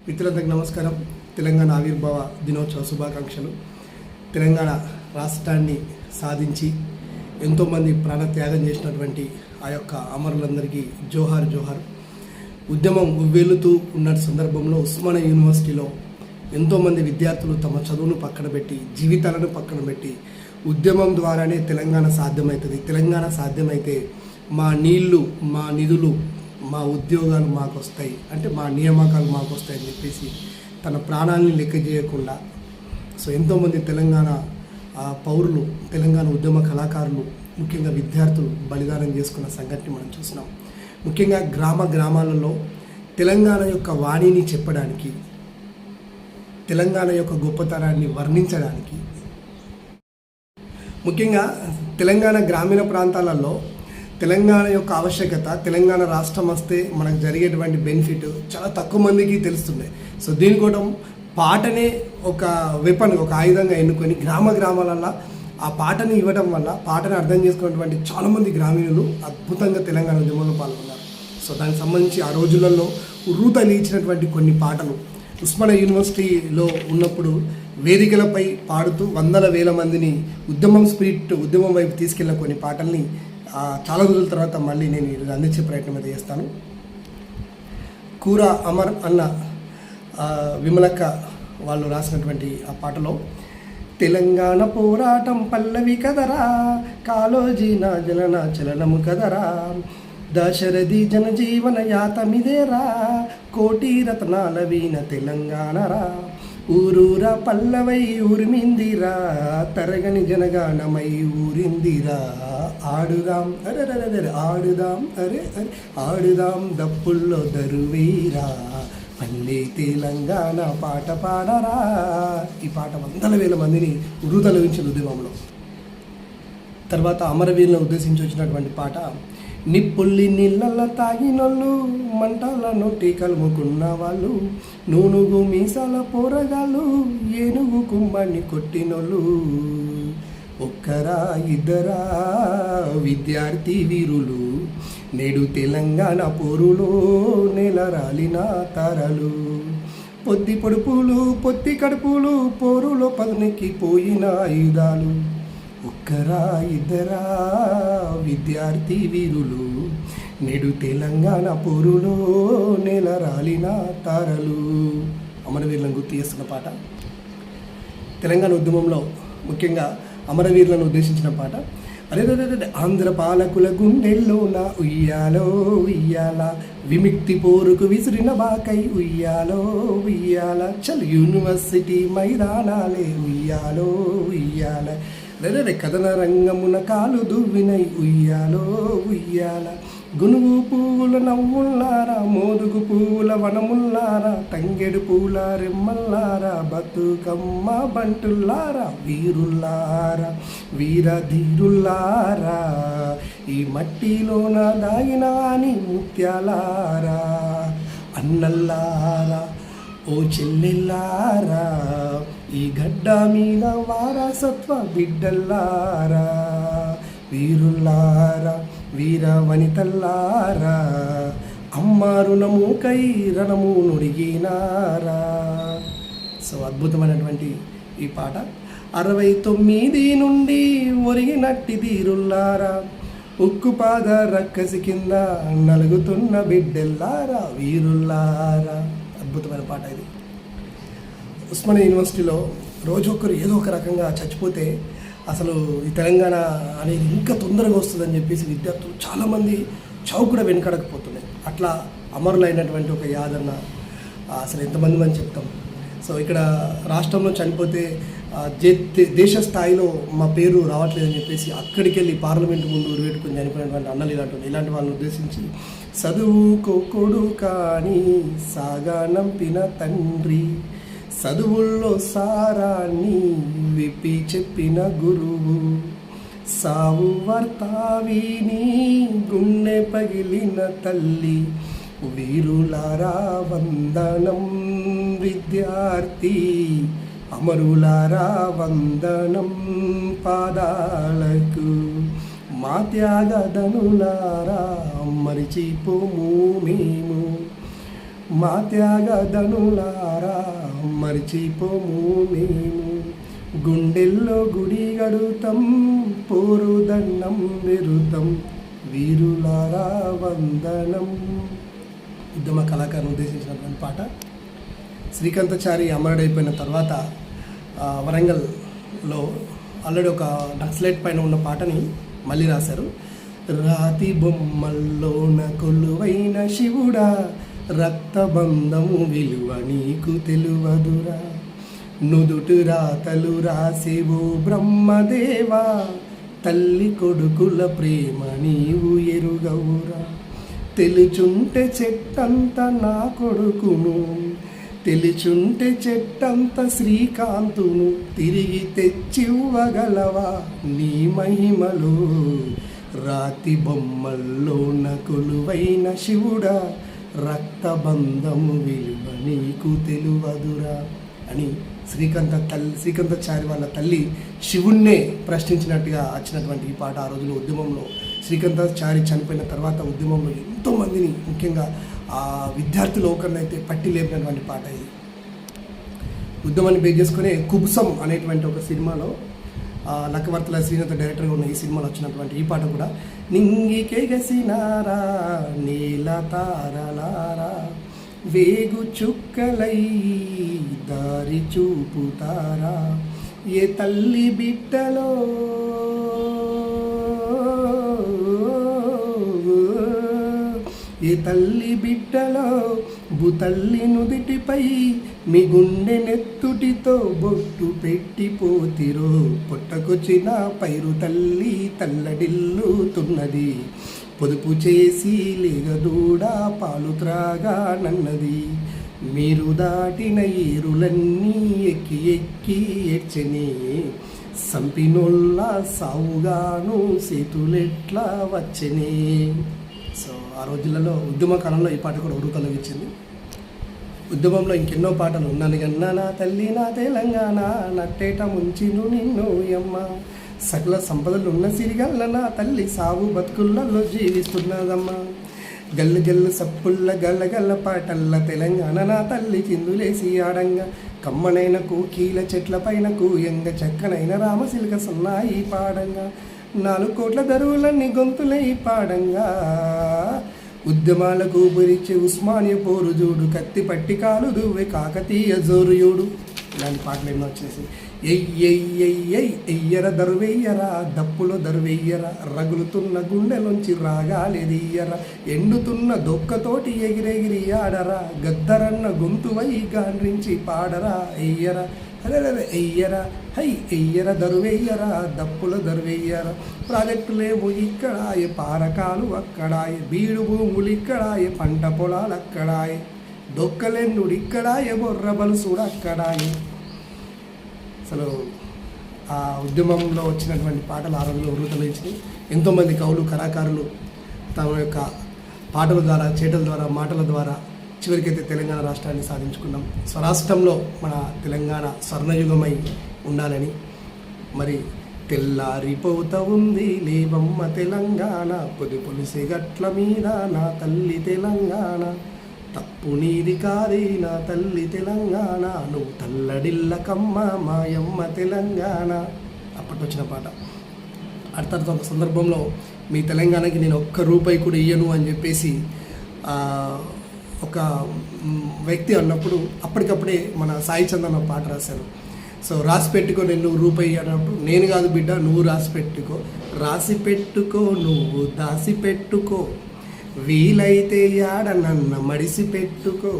మిత్రులందరికీ నమస్కారం. తెలంగాణ ఆవిర్భావ దినోత్సవ శుభాకాంక్షలు. తెలంగాణ రాష్ట్రాన్ని సాధించి ఎంతోమంది ప్రాణత్యాగం చేసినటువంటి ఆ యొక్క అమరులందరికీ జోహార్ జోహార్. ఉద్యమం ఉవ్వేలుతూ ఉన్న సందర్భంలో ఉస్మానియా యూనివర్సిటీలో ఎంతోమంది విద్యార్థులు తమ చదువును పక్కన పెట్టి, జీవితాలను పక్కన పెట్టి ఉద్యమం ద్వారానే తెలంగాణ సాధ్యమవుతుంది, తెలంగాణ సాధ్యమైతే మా నీళ్లు, మా నిధులు, మా ఉద్యోగాలు మాకు వస్తాయి, అంటే మా నియామకాలు మాకు వస్తాయని చెప్పేసి తన ప్రాణాలని లెక్క చేయకుండా ఎంతోమంది తెలంగాణ పౌరులు, తెలంగాణ ఉద్యమ కళాకారులు, ముఖ్యంగా విద్యార్థులు బలిదానం చేసుకున్న సంఘటన మనం చూసినాం. ముఖ్యంగా గ్రామాలలో తెలంగాణ యొక్క వాణిని చెప్పడానికి, తెలంగాణ యొక్క గొప్పతనాన్ని వర్ణించడానికి, ముఖ్యంగా తెలంగాణ గ్రామీణ ప్రాంతాలలో తెలంగాణ యొక్క ఆవశ్యకత, తెలంగాణ రాష్ట్రం వస్తే మనకు జరిగేటువంటి బెనిఫిట్ చాలా తక్కువ మందికి తెలుస్తున్నాయి. దీనికోసం పాటనే ఒక వెపన్, ఒక ఆయుధంగా ఎన్నుకొని గ్రామాలలో ఆ పాటని ఇవ్వడం వల్ల పాటను అర్థం చేసుకున్నటువంటి చాలామంది గ్రామీణులు అద్భుతంగా తెలంగాణ ఉద్యమంలో పాల్గొన్నారు. దానికి సంబంధించి ఆ రోజులలో ఉర్రూతలిచ్చినటువంటి కొన్ని పాటలు ఉస్మానియా యూనివర్సిటీలో ఉన్నప్పుడు వేదికలపై పాడుతూ వందల వేల మందిని ఉద్యమం వైపు తీసుకెళ్ళిన కొన్ని పాటల్ని చాలా రోజుల తర్వాత మళ్ళీ నేను ఈరోజు అందించే ప్రయత్నం అయితే చేస్తాను. కూర అమర్ అన్న విమలక్క వాళ్ళు రాసినటువంటి ఆ పాటలో తెలంగాణ పోరాటం పల్లవి కదరా, కాలోజీ నా జలన చలనము కదరా, దశరథి జనజీవన యాతమిదేరా, కోటి రత్నాల వీణ తెలంగాణరా, ఊరూర పల్లవై ఊరిమిందిరా, తరగని జనగానమై ఊరిందిరా, ఆడుదాం అరే ఆడుదాం అరే ఆడుదాం దప్పుల్లో దరువీరా, పల్లె తెలంగాణ పాట పాడరా. ఈ పాట వందల వేల మందిని ఉర్రూతలూగించిన ఉద్యమంలో. తర్వాత అమరవీరులను ఉద్దేశించి వచ్చినటువంటి పాట నిప్పుల్లి నీళ్ళ తాగినోళ్ళు, మంటల నొట్టి కలుముకున్న వాళ్ళు, నూనుగు మీసాల పోరగాళ్ళు, ఏనుగు కుమ్మని కొట్టినోళ్ళు, ఒక్కరా ఇద్దరా విద్యార్థి వీరులు, నేడు తెలంగాణ పోరులో నెలరాలిన తారలు, పొద్ది పొడుపులు పొత్తి కడుపులు, పోరులో పదునెక్కి పోయిన ఆయుధాలు, ఒక్కరా ఇద్దరా విద్యార్థి వీరులు, నేడు తెలంగాణ పోరులో నెలరాలిన తారలు. అమరవీరులను గుర్తు చేస్తున్న పాట. తెలంగాణ ఉద్యమంలో ముఖ్యంగా అమరవీరులను ఉద్దేశించిన పాట. అరే ఆంధ్ర పాలకుల గుండెల్లో నా ఉయ్యాలో ఉయ్యాల, విముక్తి పోరుకు విసిరిన బాకై ఉయ్యాలో ఉయ్యాల, చల్ యూనివర్సిటీ మైదానాలే ఉయ్యాలో ఉయ్యాల, కథన రంగమున కాలు దువ్వినై ఉయ్యాలో ఉయ్యాల, గునుగు పువ్వుల నవ్వుల్లారా, మోదుగు పువ్వుల వనముల్లారా, తంగెడు పూల రెమ్మల్లారా, బతుకమ్మ బంటుల్లారా, వీరుల్లారా వీరధీరుల్లారా, ఈ మట్టిలోన దాగినాని ముత్యాలారా, అన్నల్లారా ఓ చెల్లెల్లారా, ఈ గడ్డ మీద వారసత్వ బిడ్డల్లారా, వీరుల్లారా వీర వనితల్లారా, అమ్మ రుణము కై రణము నుడిగినారా. అద్భుతమైనటువంటి ఈ పాట. 69 నుండి ఒరిగినట్టి తీరుల్లారా, ఉక్కు పాద రక్కసి కింద నలుగుతున్న బిడ్డల్లారా, వీరుల్లారా. అద్భుతమైన పాట ఇది. ఉస్మానియా యూనివర్సిటీలో రోజొక్కరు ఏదో ఒక రకంగా చచ్చిపోతే అసలు ఈ తెలంగాణ అనేది ఇంకా తొందరగా వస్తుందని చెప్పేసి విద్యార్థులు చాలామంది చావు కూడా వెనకడకపోతున్నాయి. అట్లా అమరులైనటువంటి ఒక యాదన్న అసలు ఎంతమంది అని చెప్తాం. ఇక్కడ రాష్ట్రంలో చనిపోతే దేశ స్థాయిలో మా పేరు రావట్లేదని చెప్పేసి అక్కడికి వెళ్ళి పార్లమెంట్ ముందు ఉరిపెట్టుకుని చనిపోయినటువంటి అన్నలు ఇలాంటి వాళ్ళని ఉద్దేశించి చదువుకోడు కానీ సాగానంపిన తండ్రి, చదువుల్లో సారాన్ని విప్పి చెప్పిన గురువు, సావు వార్త విని గుండె పగిలిన తల్లి, వీరులారా వందనం విద్యార్థి, అమరులారా వందనం పాదాలకు, మా త్యాగదనులారా మరిచిపోము మేము, మా త్యాగధనులారా మరిచిపోము మేము, గుండెల్లో గుడి గడుతాం పోరు దండం విరుతం, వీరులారా వందనం. ఉద్యమ కళాకారుని ఉద్దేశించినటువంటి పాట. శ్రీకాంతాచారి అమరుడైపోయిన తర్వాత వరంగల్లో ఆల్రెడీ ఒక నక్సలైట్ పైన ఉన్న పాటని మళ్ళీ రాశారు. రాతి బొమ్మల్లోన కొలువైన శివుడా, రక్తబంధము విలువ నీకు తెలువదురా, నుదుటి రాతలు రాసేవో బ్రహ్మదేవా, తల్లి కొడుకుల ప్రేమ నీవు ఎరుగవురా, తెలుచుంటే చెట్టంత నా కొడుకును, తెలుచుంటే చెట్టంత శ్రీకాంతును, తిరిగి తెచ్చివ్వగలవా నీ మహిమలో, రాతి బొమ్మల్లోన కొలువైన శివుడా, రక్తబంధము విలువ నీకు తెలువదురా అని శ్రీకాంతాచారి వాళ్ళ తల్లి శివుణ్ణే ప్రశ్నించినట్టుగా వచ్చినటువంటి ఈ పాట. ఆ రోజుల్లో ఉద్యమంలో శ్రీకాంతాచారి చనిపోయిన తర్వాత ఉద్యమంలో ఎంతోమందిని, ముఖ్యంగా ఆ విద్యార్థి లోకాన్ని అయితే పట్టి లేపినటువంటి పాట ఇది. ఉద్యమాన్ని బేస్ చేసుకునే కుబుసం అనేటువంటి ఒక సినిమాలో లక్కవర్తల శ్రీనాథ్ డైరెక్టర్గా ఉన్న ఈ సినిమాలో వచ్చినటువంటి ఈ పాట కూడా, నింగికెగసినారా నీల తారలారా, వేగు చుక్కలై దారి చూపుతారా, ఏ తల్లి బిడ్డలో ఏ తల్లి బిడ్డలో భూతల్లి నుదిటిపై మీ గుండె నెత్తుటితో బొట్టు పెట్టిపోతిరో, పొట్టకొచ్చిన పైరు తల్లి తల్లడిల్లుతున్నది, పొదుపు చేసి లేగదూడా పాలు త్రాగానన్నది, మీరు దాటిన ఏరులన్నీ ఎక్కి ఎక్కి ఏడ్చని, సంపినోళ్ళ సావుగాను సేతులెట్లా వచ్చని. సో ఆ రోజులలో ఉద్యమ కాలంలో ఈ పాట కూడా ఉరుకలవిచ్చింది. ఉద్యమంలో ఇంకెన్నో పాటలు, నన్ను నా తల్లి నా తెలంగాణ, నట్టేట ముంచిను నిన్ను యమ్మ, సకల సంపదలు ఉన్న సిరిగల్ల నా తల్లి సాగు బతుకులలో జీవిస్తున్నదమ్మా, గల్లు గల్లు సప్పుల్ల గల్ల గల్ల పాటల్ల తెలంగాణ నా తల్లి చిందులేసి ఆడంగా, కమ్మనైన కోకీల చెట్ల పైన కూయంగ, చక్కనైన రామశిల్క సన్నాయి పాడంగా, 4 కోట్ల దరువులన్నీ గొంతులై పాడంగా, ఉద్యమాలకు ఊపిరిచ్చే ఉస్మానియా పోరు జోడు, కత్తి పట్టి కాలు దువ్వే కాకతీయ జోరుయోడు. ఇలాంటి పాటలు ఎన్నో వచ్చేసి, ఎయ్యర దరువెయ్యరా దప్పులో దరువెయ్యరా, రగులుతున్న గుండెలోంచి రాగాలేదియ్యరా, ఎండుతున్న దొక్కతోటి ఎగిరెగిరి ఆడరా, గద్దరన్న గొంతువై గాండ్రించి పాడరా, ఎయ్యరా అరే ఎయ్యరా హై ఎయ్యర దరువెయ్యరా దప్పుల దరువెయ్యరా, ప్రాజెక్టులేమో ఇక్కడాయ పారకాలు అక్కడాయ, బీడు భూములు ఇక్కడాయ పంట పొలాలు అక్కడాయ, దొక్కలెన్నుడు ఇక్కడాయ బొర్ర బలుసుడు అక్కడాయ. అసలు ఆ ఉద్యమంలో వచ్చినటువంటి పాటలు ఆ రోజుల్లో ఉరుతలించి ఎంతోమంది కవులు కళాకారులు తమ యొక్క పాటల ద్వారా, చేటల ద్వారా, మాటల ద్వారా చివరికైతే తెలంగాణ రాష్ట్రాన్ని సాధించుకున్నాం. స్వరాష్ట్రంలో మన తెలంగాణ స్వర్ణయుగమై ఉండాలని, మరి తెల్లారిపోతా ఉంది లేవమ్మ తెలంగాణ, పొది పొలిసే గట్ల మీద నా తల్లి తెలంగాణ, తప్పు నీది కాదే నా తల్లి తెలంగాణ, నువ్వు తల్లడిల్లకమ్మ మాయమ్మ తెలంగాణ. అప్పటి వచ్చిన పాట. అర్థార్థం ఒక సందర్భంలో మీ తెలంగాణకి నేను ₹1 కూడా ఇయ్యను అని చెప్పేసి ఒక వ్యక్తి అన్నప్పుడు అప్పటికప్పుడే మన సాయి చందన్ పాట రాశారు. సో రాసి పెట్టుకో నేను ₹1 అన్నప్పుడు, నేను కాదు బిడ్డ నువ్వు రాసి పెట్టుకో, రాసి పెట్టుకో నువ్వు దాసి పెట్టుకో, వీలైతే యాడ నన్న మడిసి పెట్టుకో,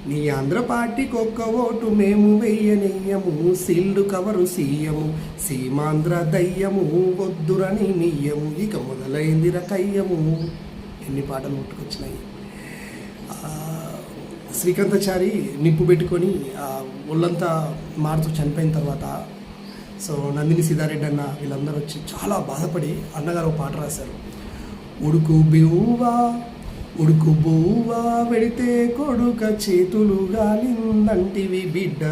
నీ ఆంధ్ర పార్టీకి ఒక్క ఓటు మేము వెయ్యనీయము, సీల్డు కవరు సీయము, సీమాంధ్ర దయ్యము వద్దురని నీయము, ఇక మొదలైంది రకయ్యము. ఎన్ని పాటలు ముట్టుకొచ్చినాయి. శ్రీకాంతాచారి నిప్పు పెట్టుకొని ఒళ్ళంతా మారుతూ చనిపోయిన తర్వాత సో నందిని సీతారెడ్డి అన్న వీళ్ళందరూ వచ్చి చాలా బాధపడి అన్నగారు పాట రాశారు. ఉడుకు బివ్వా ఉడుకు బువ్వా పెడితే కొడుక చేతులు గాలిందంటివి బిడ్డ,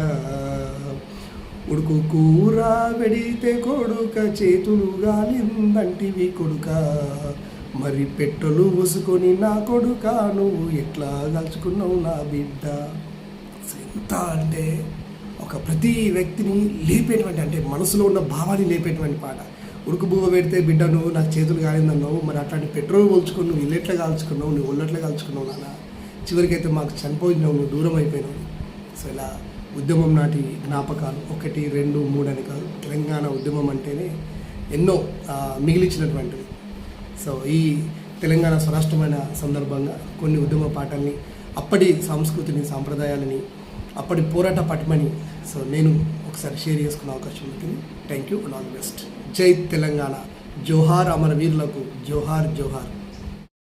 ఉడుకు కూర పెడితే కొడుక చేతులు గాలిందంటివి కొడుక, మరి పెట్రోలు పూసుకొని నా కొడుకా నువ్వు ఎట్లా కలుచుకున్నావు నా బిడ్డ. ఎంత అంటే ఒక ప్రతి వ్యక్తిని లేపేటువంటి, అంటే మనసులో ఉన్న భావాన్ని లేపేటువంటి పాట. ఉడుకు బువ్వ పెడితే బిడ్డ నువ్వు నాకు చేతులు కాలిందన్నావు, మరి అట్లాంటి పెట్రోల్ పోల్చుకుని నువ్వు ఇల్లెట్లా కాల్చుకున్నావు, నువ్వు ఒళ్ళెట్లా కాల్చుకున్నావు నాన్న, చివరికైతే మాకు చనిపోయినావు, నువ్వు దూరం అయిపోయినావు. సో ఇలా ఉద్యమం నాటి జ్ఞాపకాలు 1, 2, 3 అని కాదు, తెలంగాణ ఉద్యమం అంటేనే ఎన్నో మిగిలించినటువంటివి. సో ఈ తెలంగాణ స్వరాష్ట్రమైన సందర్భంగా కొన్ని ఉద్యమ పాటల్ని, అప్పటి సంస్కృతిని, సాంప్రదాయాలని, అప్పటి పోరాట పటిమని సో నేను ఒకసారి షేర్ చేసుకునే అవకాశం ఉంటుంది. Thank you and all the best. జై తెలంగాణ. జోహార్ అమరవీరులకు, జోహార్ జోహార్.